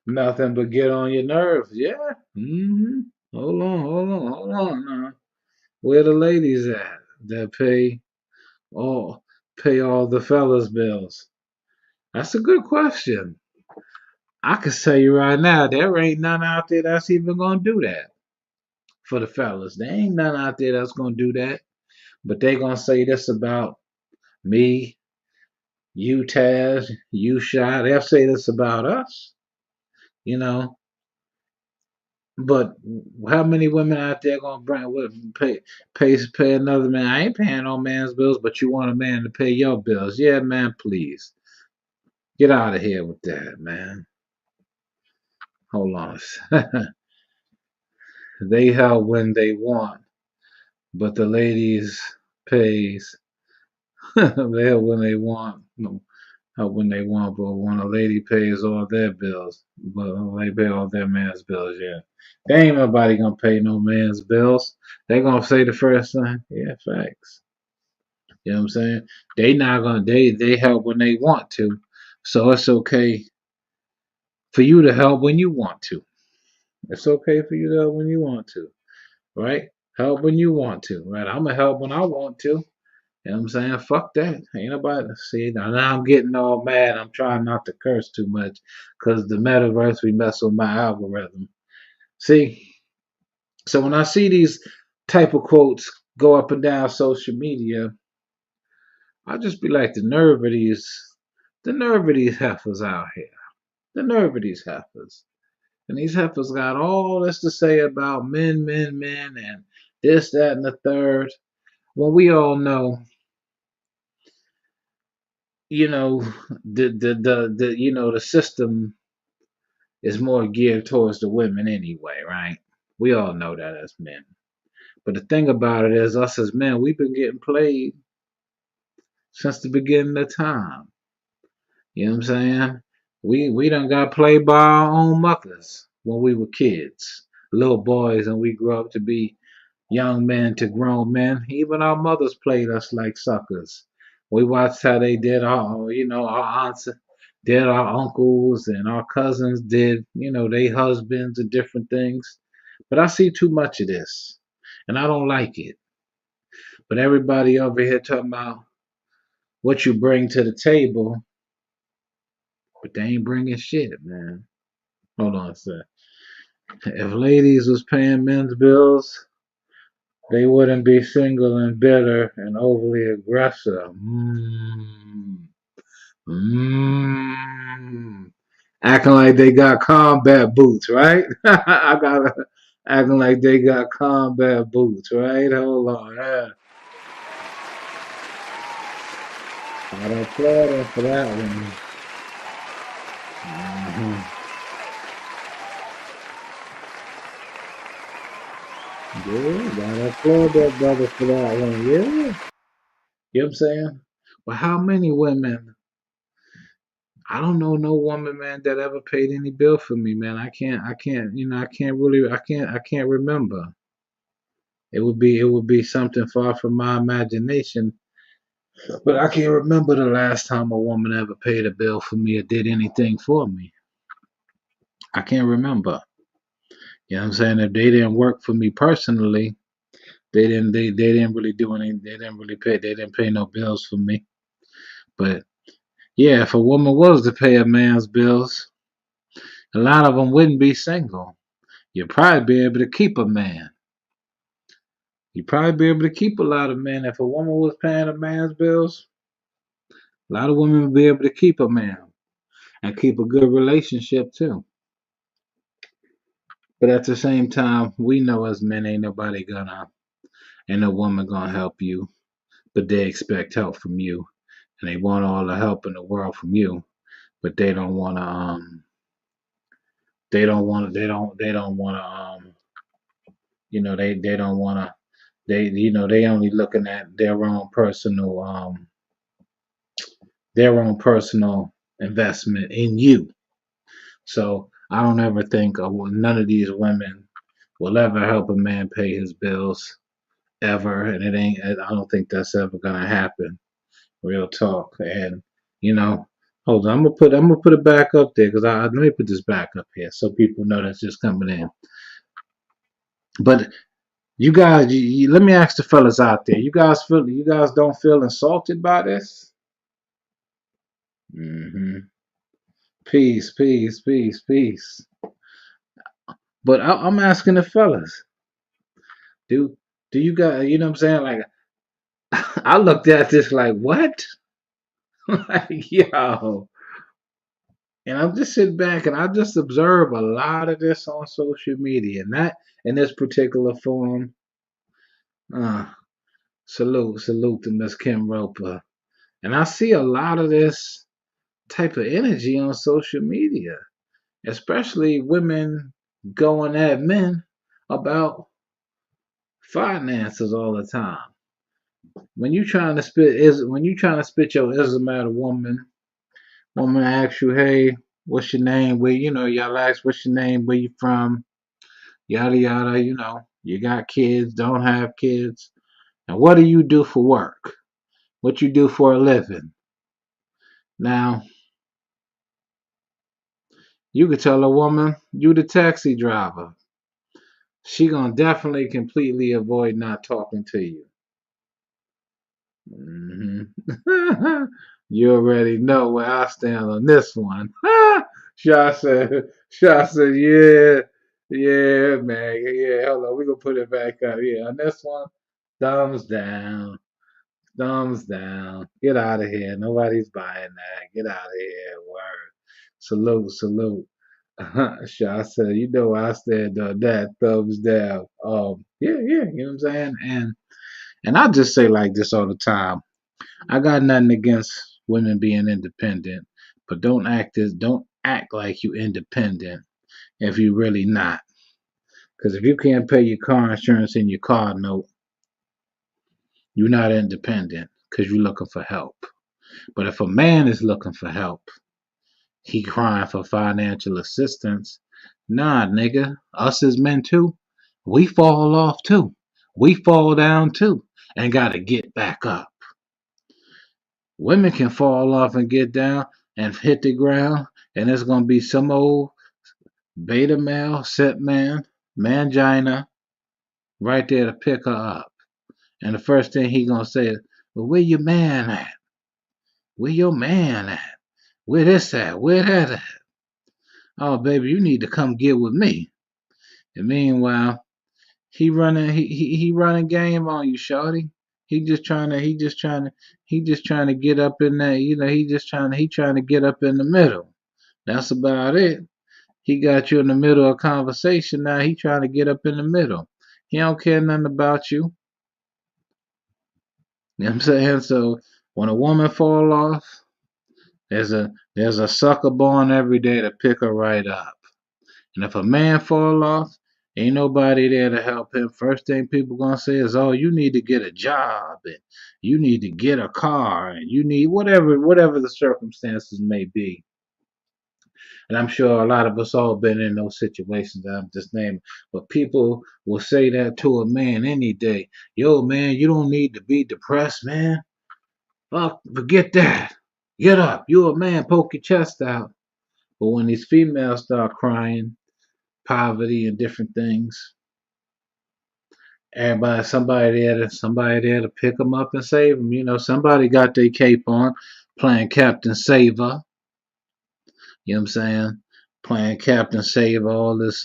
Nothing but get on your nerves. Yeah. Hold on now. Where the ladies at that all pay all the fellas' bills? That's a good question. I can tell you right now, there ain't none out there that's even gonna do that for the fellas. There ain't none out there that's gonna do that. But they gonna say this about me, you Taz, you Shy. They'll say this about us, you know. But how many women out there gonna pay another man? I ain't paying no man's bills, but you want a man to pay your bills? Yeah, man, please get out of here with that, man. Hold on. they help when they want, but the ladies pays. They help when they want. No, help when they want, but when a lady pays all their bills, but they pay all their man's bills, yeah. They ain't nobody gonna pay no man's bills. They gonna say the first thing, yeah, facts. You know what I'm saying? They not gonna they help when they want to. So it's okay for you to help when you want to. It's okay for you to help when you want to, right? Help when you want to, right? I'm gonna help when I want to. You know what I'm saying? Fuck that. Ain't nobody. See, now I'm getting all mad. I'm trying not to curse too much because the metaverse we mess with my algorithm. See, so when I see these type of quotes go up and down social media, I just be like, the nerve of these heifers out here. The nerve of these heifers. And these heifers got all this to say about men, men, men, and this, that, and the third. When we all know, you know, the system is more geared towards the women anyway, right? We all know that as men. But the thing about it is, us as men, we've been getting played since the beginning of time. You know what I'm saying? We done got played by our own mothers when we were kids, little boys, and we grew up to be young men to grown men. Even our mothers played us like suckers. We watched how they did our aunts did our uncles and our cousins did, they husbands and different things. But I see too much of this, and I don't like it. But everybody over here talking about what you bring to the table, but they ain't bringing shit, man. Hold on a sec. If ladies was paying men's bills, they wouldn't be single and bitter and overly aggressive. Mm. Acting like they got combat boots, right? I got acting like they got combat boots, right? Hold on. Yeah. Gotta applaud them for that one. Hmm. Yeah, gotta applaud that brother for that one. Yeah. You know what I'm saying? Well, how many women I don't know no woman, man, that ever paid any bill for me, man. I can't remember. It would be something far from my imagination. But I can't remember the last time a woman ever paid a bill for me or did anything for me. I can't remember. You know what I'm saying? If they didn't work for me personally, they didn't really do anything. They didn't pay no bills for me. But yeah, if a woman was to pay a man's bills, a lot of them wouldn't be single. You'd probably be able to keep a man. You'd probably be able to keep a lot of men. If a woman was paying a man's bills, a lot of women would be able to keep a man and keep a good relationship too. But at the same time, we know as men ain't no woman gonna help you, but they expect help from you. And they want all the help in the world from you, but they don't wanna they don't wanna they only looking at their own personal investment in you. So I don't ever think none of these women will ever help a man pay his bills ever, and it ain't. I don't think that's ever gonna happen. Real talk, and you know, hold on. I'm gonna put it back up there because let me put this back up here so people know that's just coming in. But you guys, let me ask the fellas out there. You guys don't feel insulted by this? Hmm. Peace, peace, peace, peace. But I'm asking the fellas, do do you guys, you know what I'm saying? Like, I looked at this like, what? Like, yo. And I'm just sitting back and I just observe a lot of this on social media. And that, in this particular form, uh, salute to Miss Kim Roper. And I see a lot of this type of energy on social media, especially women going at men about finances all the time. When you trying to spit your ism at a woman asks you, hey, what's your name? Where y'all ask what's your name, where you from, yada yada, you got kids, don't have kids. And what do you do for work? What you do for a living? Now, you could tell a woman you the taxi driver. She gonna definitely completely avoid not talking to you. hmm You already know where I stand on this one. Shaw said, yeah, yeah, man, yeah. Hold on, we gonna put it back up. Yeah, on this one, thumbs down, thumbs down. Get out of here. Nobody's buying that. Get out of here. Word. Salute, salute. Shaw said, you know where I stand on that. Thumbs down. Yeah, yeah. You know what I'm saying? And I just say like this all the time. I got nothing against women being independent, but don't act like you independent if you really not. Because if you can't pay your car insurance and your car note, you're not independent because you're looking for help. But if a man is looking for help, he crying for financial assistance. Nah, nigga, us as men too, we fall off too. We fall down too and gotta get back up. Women can fall off and get down and hit the ground, and it's gonna be some old beta male, set man, mangina right there to pick her up. And the first thing he gonna say is, "Well, where your man at? Where your man at? Where this at? Where that at? Oh, baby, you need to come get with me." And meanwhile, he running game on you, shorty. He just trying to get up in there. He trying to get up in the middle. That's about it. He got you in the middle of a conversation. Now he trying to get up in the middle. He don't care nothing about you. You know what I'm saying? So when a woman fall off, there's a sucker born every day to pick her right up. And if a man fall off, ain't nobody there to help him. First thing people gonna say is, "Oh, you need to get a job, and you need to get a car, and you need whatever the circumstances may be." And I'm sure a lot of us all been in those situations that I'm just naming. But people will say that to a man any day. Yo, man, you don't need to be depressed, man. Fuck, forget that. Get up. You a man, poke your chest out. But when these females start crying, poverty and different things, somebody there to pick them up and save them. Somebody got their cape on, playing Captain Saver. You know what I'm saying? Playing Captain Save, all this,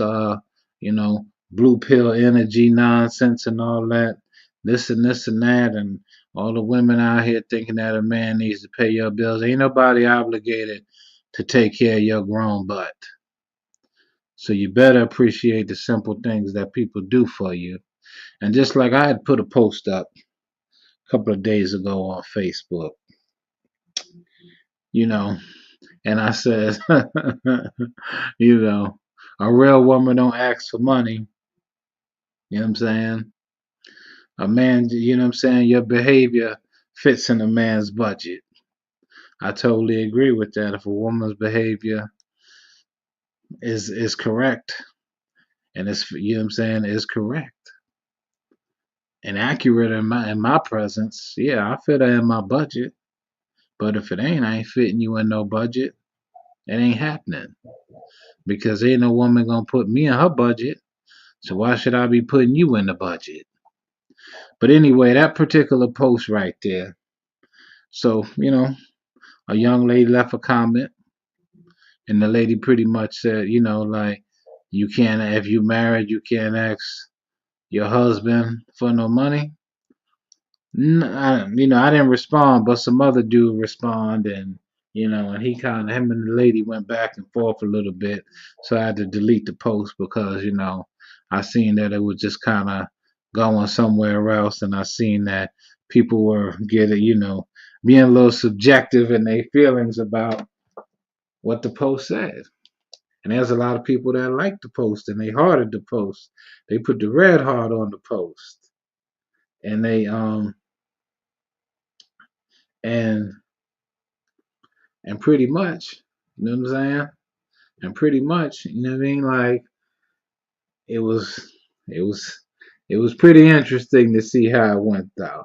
blue pill energy nonsense and all that. This and that. And all the women out here thinking that a man needs to pay your bills. Ain't nobody obligated to take care of your grown butt. So you better appreciate the simple things that people do for you. And just like I had put a post up a couple of days ago on Facebook, you know, and I said, you know, a real woman don't ask for money. You know what I'm saying? A man, you know what I'm saying? Your behavior fits in a man's budget. I totally agree with that. If a woman's behavior is correct and it's you know what I'm saying is correct and accurate in my presence, yeah, I fit her in my budget. But if it ain't, I ain't fitting you in no budget. It ain't happening because ain't no woman gonna put me in her budget. So why should I be putting you in the budget? But anyway, that particular post right there. So, a young lady left a comment, and the lady pretty much said, like, you can't, if you married, you can't ask your husband for no money. I didn't respond, but some other dude respond, and him and the lady went back and forth a little bit, so I had to delete the post because I seen that it was just kind of going somewhere else, and I seen that people were being a little subjective in their feelings about what the post said. And there's a lot of people that like to post and they hearted to post. They put the red heart on the post. And they and and pretty much, you know what I'm saying? And pretty much, you know what I mean? Like it was it was it was pretty interesting to see how it went down.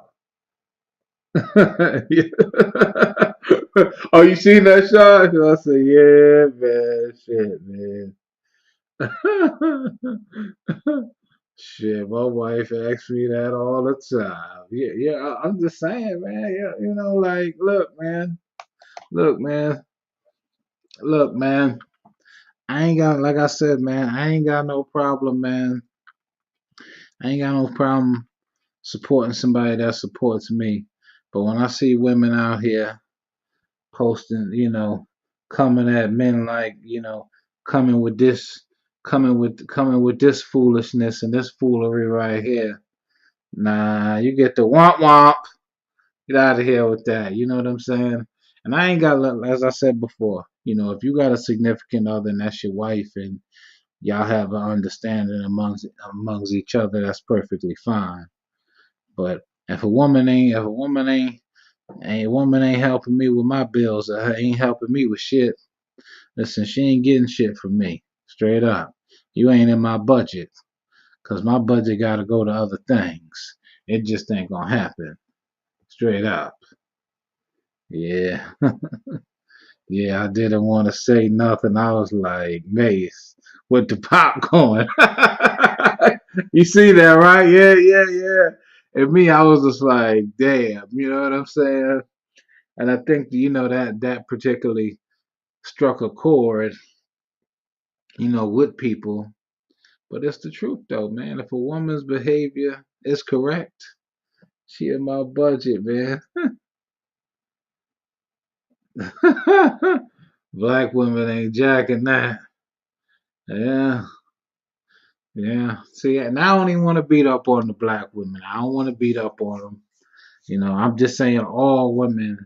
Oh, you seen that shot? I said, yeah, man, shit, man. Shit, my wife asks me that all the time. Yeah, yeah, I'm just saying, man. Yeah, like, look, man, look, man. I ain't got, like I said, man. I ain't got no problem, man. I ain't got no problem supporting somebody that supports me. But when I see women out here posting, coming at men like, coming with this, coming with this foolishness and this foolery right here. Nah, you get the womp womp. Get out of here with that. You know what I'm saying? And I ain't got, as I said before, if you got a significant other and that's your wife and y'all have an understanding amongst each other, that's perfectly fine. But if a woman ain't helping me with my bills or ain't helping me with shit, listen, she ain't getting shit from me. Straight up. You ain't in my budget. Cause my budget gotta go to other things. It just ain't gonna happen. Straight up. Yeah. Yeah, I didn't want to say nothing. I was like, Mace, with the popcorn. You see that, right? Yeah, yeah, yeah. And me, I was just like, damn, you know what I'm saying? And I think, that particularly struck a chord, with people. But it's the truth, though, man. If a woman's behavior is correct, she in my budget, man. Black women ain't jacking that. Yeah. Yeah. See, and I don't even want to beat up on the black women. I don't want to beat up on them. I'm just saying all women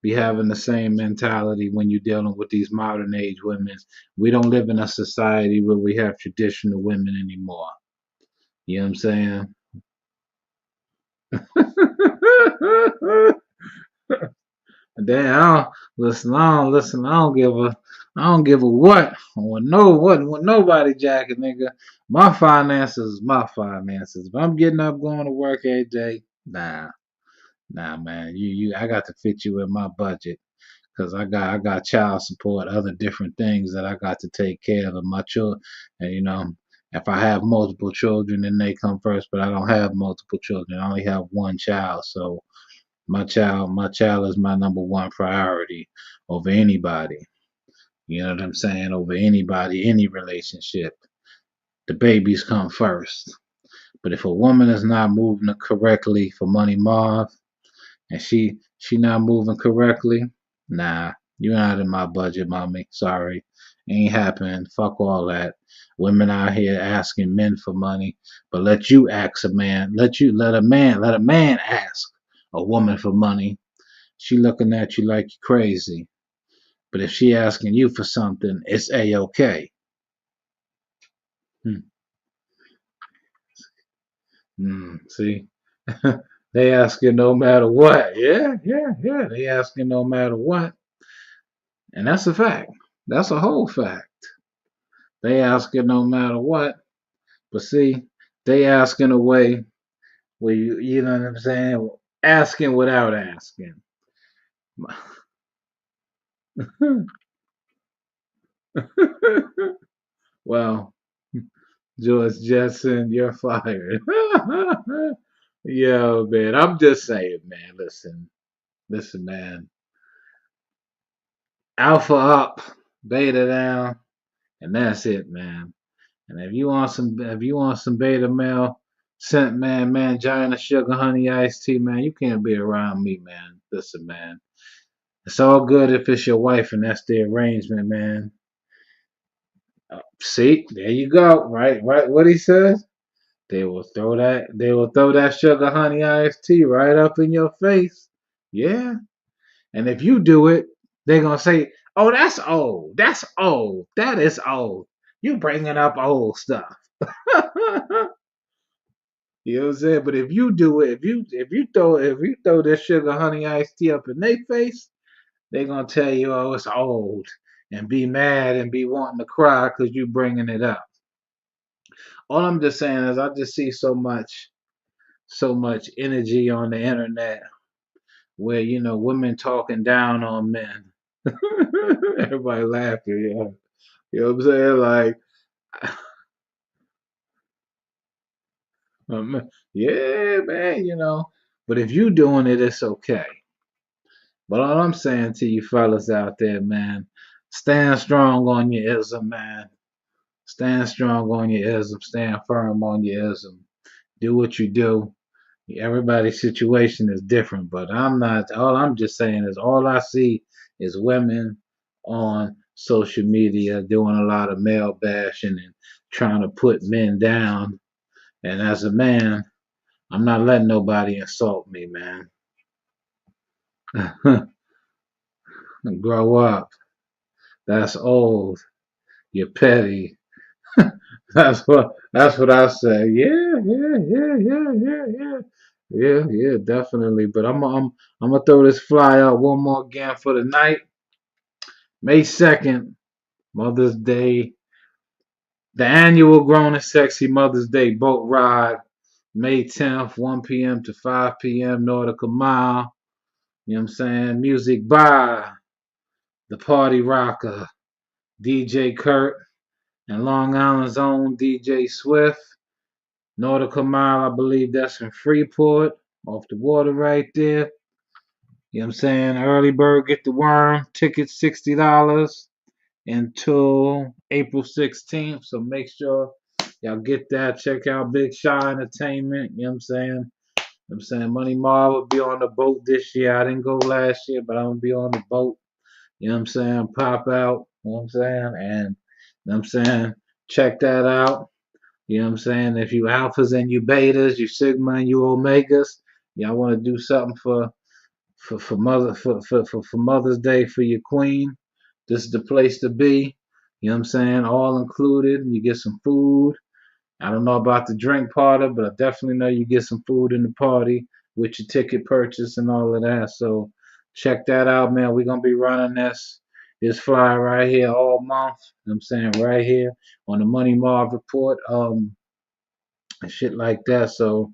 be having the same mentality when you're dealing with these modern age women. We don't live in a society where we have traditional women anymore. You know what I'm saying? Damn, listen. I don't give a what. What nobody jacking, nigga. My finances is my finances. If I'm getting up going to work every day, nah, man. I got to fit you in my budget because I got child support, other different things that I got to take care of my children. And if I have multiple children, then they come first. But I don't have multiple children. I only have one child, so my child is my number one priority over anybody. You know what I'm saying? Over anybody, any relationship. The babies come first. But if a woman is not moving correctly for money, Marv, and she not moving correctly, nah, you're not in my budget, mommy. Sorry. Ain't happening. Fuck all that. Women out here asking men for money, but let you ask a man. Let a man ask a woman for money. She looking at you like you're crazy. But if she asking you for something, it's a-okay. Hmm. See, they asking no matter what. Yeah, yeah, yeah. They asking no matter what, and that's a fact. That's a whole fact. They asking no matter what. But see, they ask in a way where you know what I'm saying, asking without asking. Well, George Jetson, you're fired. Yo, man, I'm just saying, man. Listen, man. Alpha up, beta down, and that's it, man. And if you want some beta male, scent man, mangina, sugar, honey, iced tea, man, you can't be around me, man. Listen, man. It's all good if it's your wife and that's the arrangement, man. See, there you go. Right. What he says. They will throw that sugar honey iced tea right up in your face. Yeah. And if you do it, they're gonna say, Oh, that's old. That's old. That is old. You bringing up old stuff. You know what I'm saying? But if you do it, if you throw this sugar honey iced tea up in their face, they gonna tell you, oh, it's old, and be mad and be wanting to cry because you bringing it up. All I'm just saying is I just see so much energy on the internet where women talking down on men. Everybody laughing, yeah. You know what I'm saying? Like, yeah, man, But if you doing it, it's okay. But all I'm saying to you fellas out there, man, stand strong on your ism, man. Stand strong on your ism. Stand firm on your ism. Do what you do. Everybody's situation is different, but I'm not. All I'm just saying is all I see is women on social media doing a lot of male bashing and trying to put men down. And as a man, I'm not letting nobody insult me, man. Grow up. That's old. You're petty. That's what I say. Yeah, yeah, yeah, yeah, yeah, yeah. Yeah, yeah, definitely. But I'm gonna throw this fly out one more again for the night. May 2nd, Mother's Day. The annual Grown and Sexy Mother's Day boat ride. May 10th, 1 p.m. to 5 p.m. Nautical Mile. You know what I'm saying? Music by the Party Rocker, DJ Kurt, and Long Island's own DJ Swift. Nautical Mile, I believe that's in Freeport, off the water right there. You know what I'm saying? Early bird get the worm. Tickets $60 until April 16th. So make sure y'all get that. Check out Big Shy Entertainment. You know what I'm saying? I'm saying Money Marv will be on the boat this year. I didn't go last year, but I'm gonna be on the boat. You know what I'm saying? Pop out. You know what I'm saying? And you know what I'm saying? Check that out. You know what I'm saying? If you alphas and you betas, you sigma and you omegas, y'all want to do something for Mother's Day for your queen. This is the place to be. You know what I'm saying? All included. You get some food. I don't know about the drink part of it, but I definitely know you get some food in the party with your ticket purchase and all of that. So check that out, man. We're gonna be running this fly right here all month. You know what I'm saying? Right here on the Money Marv report. And shit like that. So,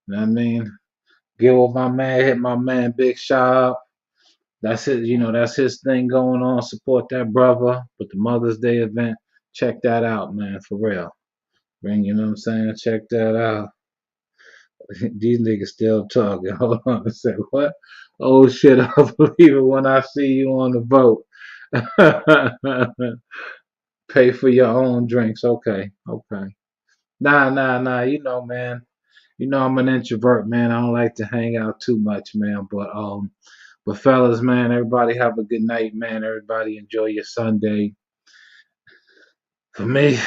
you know what I mean? Hit my man Big Shot up. That's it, that's his thing going on. Support that brother. But the Mother's Day event, check that out, man, for real. You know what I'm saying? Check that out. These niggas still talking. Hold on a second. What? Oh shit, I believe it when I see you on the boat. Pay for your own drinks. Okay, okay. Nah. Man. I'm an introvert, man. I don't like to hang out too much, man. But fellas, man, everybody have a good night, man. Everybody enjoy your Sunday. For me,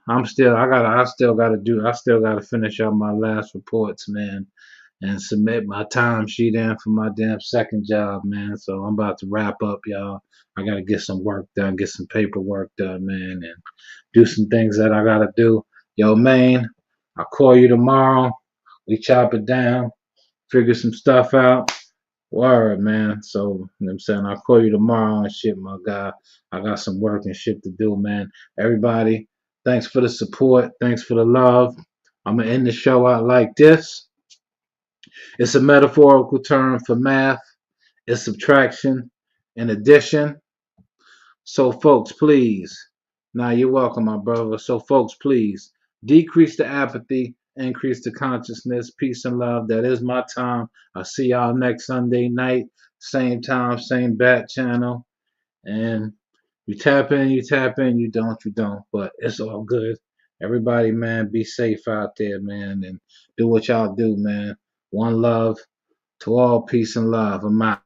I still gotta finish up my last reports, man, and submit my time sheet in for my damn second job, man. So I'm about to wrap up, y'all. I gotta get some work done, get some paperwork done, man, and do some things that I gotta do. Yo, man, I'll call you tomorrow. We chop it down, figure some stuff out. Word, man. So, you know what I'm saying? I'll call you tomorrow and shit, my guy. I got some work and shit to do, man. Everybody, thanks for the support. Thanks for the love. I'm going to end the show out like this. It's a metaphorical term for math. It's subtraction and addition. So, folks, please. Now, you're welcome, my brother. So, folks, please decrease the apathy, increase the consciousness, peace and love. That is my time. I'll see y'all next Sunday night, same time, same bat channel. And you tap in, you don't. But it's all good. Everybody, man, be safe out there, man, and do what y'all do, man. One love to all, peace and love. I'm out.